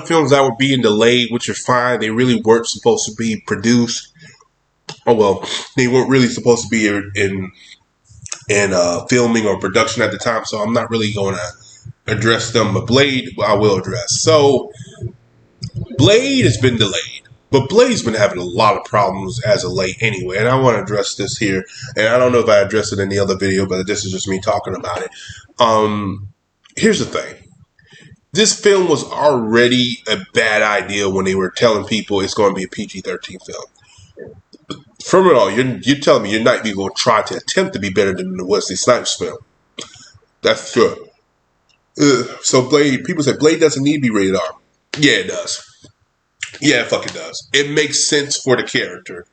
films that were being delayed, which are fine. They really weren't supposed to be produced. Oh well, they weren't really supposed to be in filming or production at the time. So I'm not really going to address them. But Blade, I will address. So Blade has been delayed. But Blade's been having a lot of problems as of late anyway, and I want to address this here. And I don't know if I addressed it in the other video, but this is just me talking about it. Here's the thing. This film was already a bad idea when they were telling people it's going to be a PG-13 film. From it all, you're telling me you're not even going to try to attempt to be better than the Wesley Snipes film. That's true. So Blade, people say Blade doesn't need to be rated R. Yeah, it does. Yeah, it fucking does. It makes sense for the character.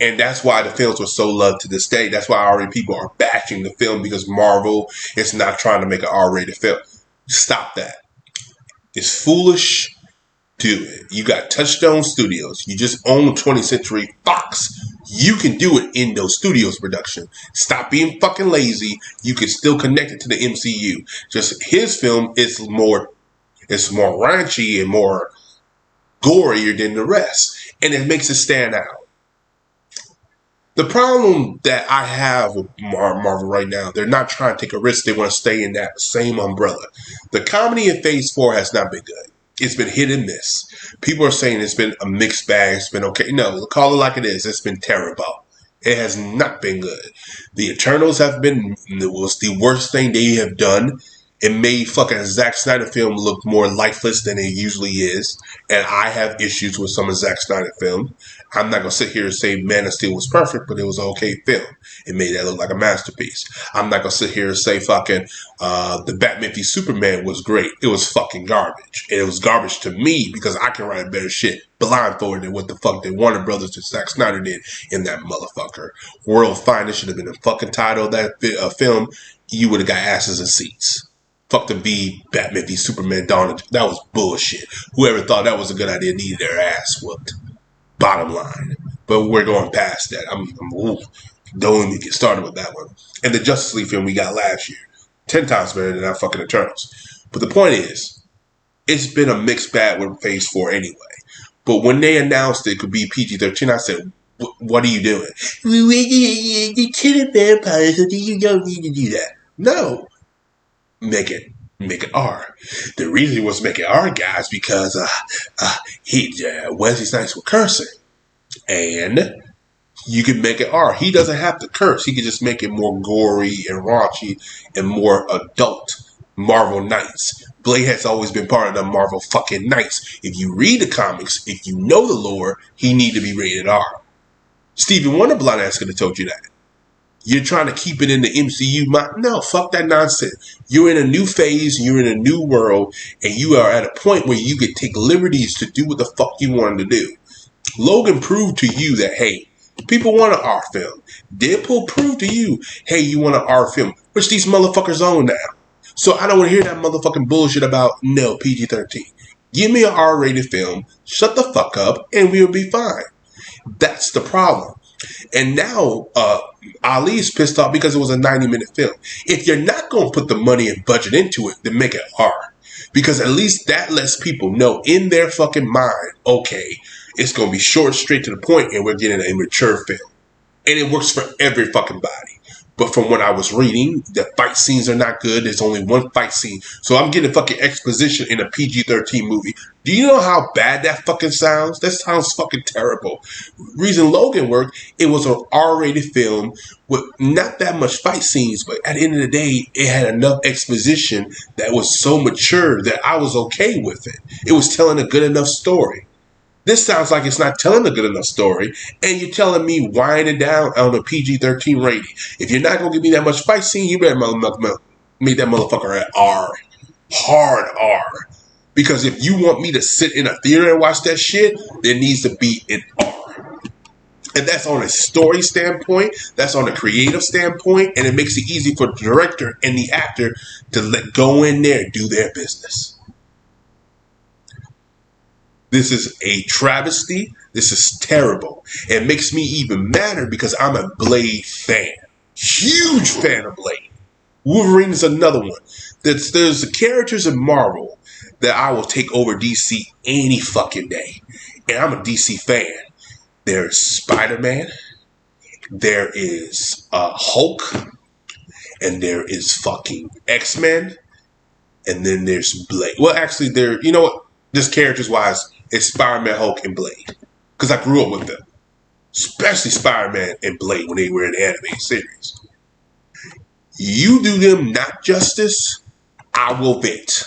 And that's why the films were so loved to this day. That's why already people are bashing the film because Marvel is not trying to make an R-rated film. Stop that. It's foolish. Do it. You got Touchstone Studios. You just own 20th Century Fox. You can do it in those studios production. Stop being fucking lazy. You can still connect it to the MCU. Just his film is more raunchy and more gorier than the rest. And it makes it stand out. The problem that I have with Marvel right now, they're not trying to take a risk. They want to stay in that same umbrella. The comedy in Phase 4 has not been good. It's been hit and miss. People are saying it's been a mixed bag. It's been okay. No, call it like it is. It's been terrible. It has not been good. The Eternals was the worst thing they have done. It made fucking Zack Snyder film look more lifeless than it usually is. And I have issues with some of Zack Snyder film. I'm not going to sit here and say Man of Steel was perfect, but it was an okay film. It made that look like a masterpiece. I'm not going to sit here and say fucking the Batman v Superman was great. It was fucking garbage. And it was garbage to me because I can write better shit blindfolded than what the fuck that Warner Brothers and Zack Snyder did in that motherfucker. World Finest should have been the fucking title of that film. You would have got asses and seats. Fuck the Batman v Superman Dawn. That was bullshit. Whoever thought that was a good idea needed their ass whooped. Bottom line. But we're going past that. Don't even get started with that one. And the Justice League film we got last year. 10 times better than that fucking Eternals. But the point is, it's been a mixed bag with Phase 4 anyway. But when they announced it could be PG-13, I said, what are you doing? You're killing vampires, so you don't need to do that. No. Make it R. The reason it was making R, guys, because Wesley Snipes was cursing, and you can make it R. He doesn't have to curse. He can just make it more gory and raunchy and more adult. Marvel Knights. Blade has always been part of the Marvel fucking Knights. If you read the comics, if you know the lore, he need to be rated R. Stephen Wonder Blind ass could have told you that. You're trying to keep it in the MCU. No, fuck that nonsense. You're in a new phase. You're in a new world. And you are at a point where you can take liberties to do what the fuck you want to do. Logan proved to you that, hey, people want an R film. Deadpool proved to you, hey, you want an R film. Which these motherfuckers own now. So I don't want to hear that motherfucking bullshit about, no, PG-13. Give me an R-rated film. Shut the fuck up. And we'll be fine. That's the problem. And now Ali's pissed off because it was a 90-minute film. If you're not going to put the money and budget into it, then make it R. Because at least that lets people know in their fucking mind, okay, it's going to be short, straight to the point, and we're getting a mature film. And it works for every fucking body. But from what I was reading, the fight scenes are not good. There's only one fight scene. So I'm getting fucking exposition in a PG-13 movie. Do you know how bad that fucking sounds? That sounds fucking terrible. Reason Logan worked, it was an R-rated film with not that much fight scenes, but at the end of the day, it had enough exposition that was so mature that I was okay with it. It was telling a good enough story. This sounds like it's not telling a good enough story, and you're telling me winding down on a PG-13 rating. If you're not going to give me that much fight scene, you better make that motherfucker at R. Hard R. Because if you want me to sit in a theater and watch that shit, it needs to be in R. And that's on a story standpoint, that's on a creative standpoint, and it makes it easy for the director and the actor to let go in there and do their business. This is a travesty. This is terrible. It makes me even madder because I'm a Blade fan. Huge fan of Blade. Wolverine is another one. There's the characters in Marvel that I will take over DC any fucking day. And I'm a DC fan. There's Spider-Man, there is Hulk, and there is fucking X-Men, and then there's Blade. Well, actually, you know what? Just characters-wise, it's Spider-Man, Hulk, and Blade. Because I grew up with them. Especially Spider-Man and Blade when they were in the anime series. You do them not justice, I will vent.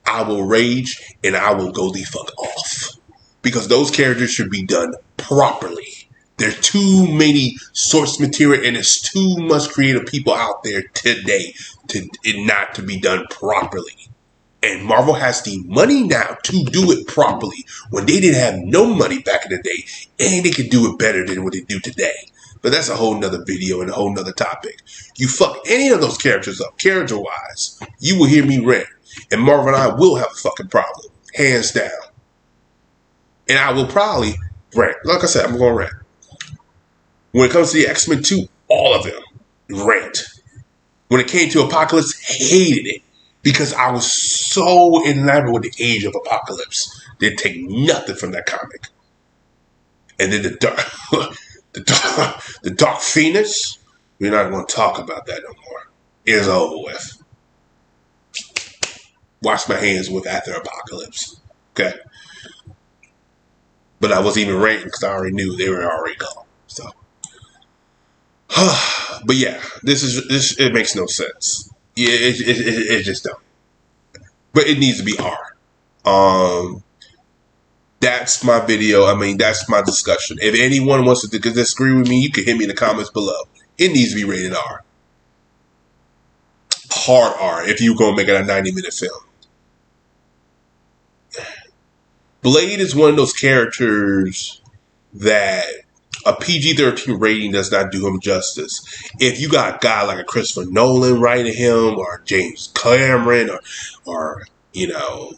I will rage, and I will go the fuck off. Because those characters should be done properly. There's too many source material, and there's too much creative people out there today to it not to be done properly. And Marvel has the money now to do it properly when they didn't have no money back in the day, and they could do it better than what they do today. But that's a whole nother video and a whole nother topic. You fuck any of those characters up, character-wise, you will hear me rant. And Marvel and I will have a fucking problem. Hands down. And I will probably rant. Like I said, I'm going to rant. When it comes to the X-Men 2, all of them rant. When it came to Apocalypse, hated it. Because I was so enamored with the Age of Apocalypse. Didn't take nothing from that comic. And then the Dark Phoenix, we're not going to talk about that no more. It's over with. Wash my hands with after Apocalypse. Okay? But I wasn't even ranting because I already knew they were already gone. So, but yeah, this it makes no sense. Yeah, it just don't. But it needs to be R. That's my video. I mean, that's my discussion. If anyone wants to disagree with me, you can hit me in the comments below. It needs to be rated R. Hard R if you're going to make it a 90-minute film. Blade is one of those characters that a PG-13 rating does not do him justice. If you got a guy like a Christopher Nolan writing him, or James Cameron, or you know,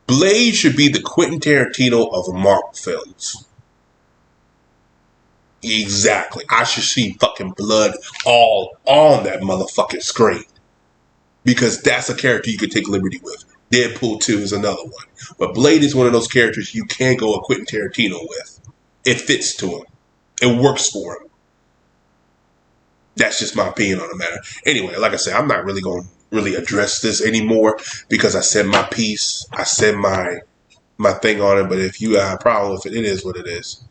Blade should be the Quentin Tarantino of Marvel films. Exactly. I should see fucking blood all on that motherfucking screen. Because that's a character you could take liberty with. Deadpool 2 is another one. But Blade is one of those characters you can't go a Quentin Tarantino with. It fits to him. It works for him. That's just my opinion on the matter. Anyway, like I said, I'm not really going to really address this anymore because I said my piece. I said my thing on it. But if you have a problem with it, it is what it is.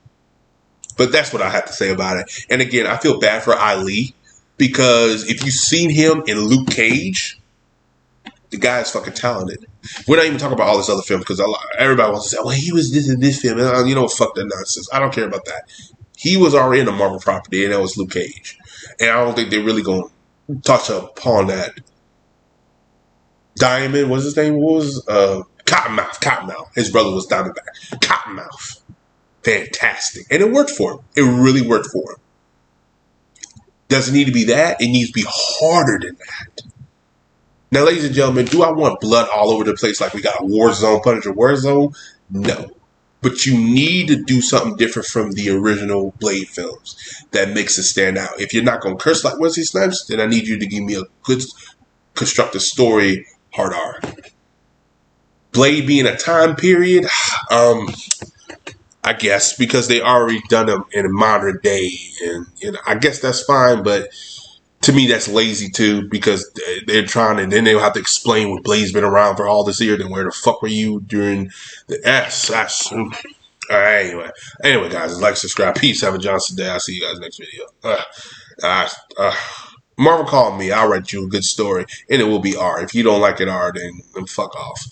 But that's what I have to say about it. And again, I feel bad for Ali because if you've seen him in Luke Cage, the guy is fucking talented. We're not even talking about all this other films because everybody wants to say, well, he was this in this film. And, you know, fuck that nonsense. I don't care about that. He was already in a Marvel property, and that was Luke Cage. And I don't think they're really going to touch upon that. Diamond, what's his name? What was Cottonmouth. His brother was Diamondback. Cottonmouth. Fantastic. And it worked for him. It really worked for him. Doesn't need to be that. It needs to be harder than that. Now, ladies and gentlemen, do I want blood all over the place like we got a Warzone, Punisher Warzone? No. But you need to do something different from the original Blade films that makes it stand out. If you're not going to curse like Wesley Snipes, then I need you to give me a good constructive story, hard R. Blade being a time period, I guess, because they already done them in a modern day. And you know, I guess that's fine, but to me, that's lazy too, because they're trying to, then they'll have to explain what Blade's been around for all this year. Then where the fuck were you during the S? All right, anyway, guys, like, subscribe. Peace. Have a Johnson day. I'll see you guys next video. Marvel called me. I'll write you a good story, and it will be R. If you don't like it R, then fuck off.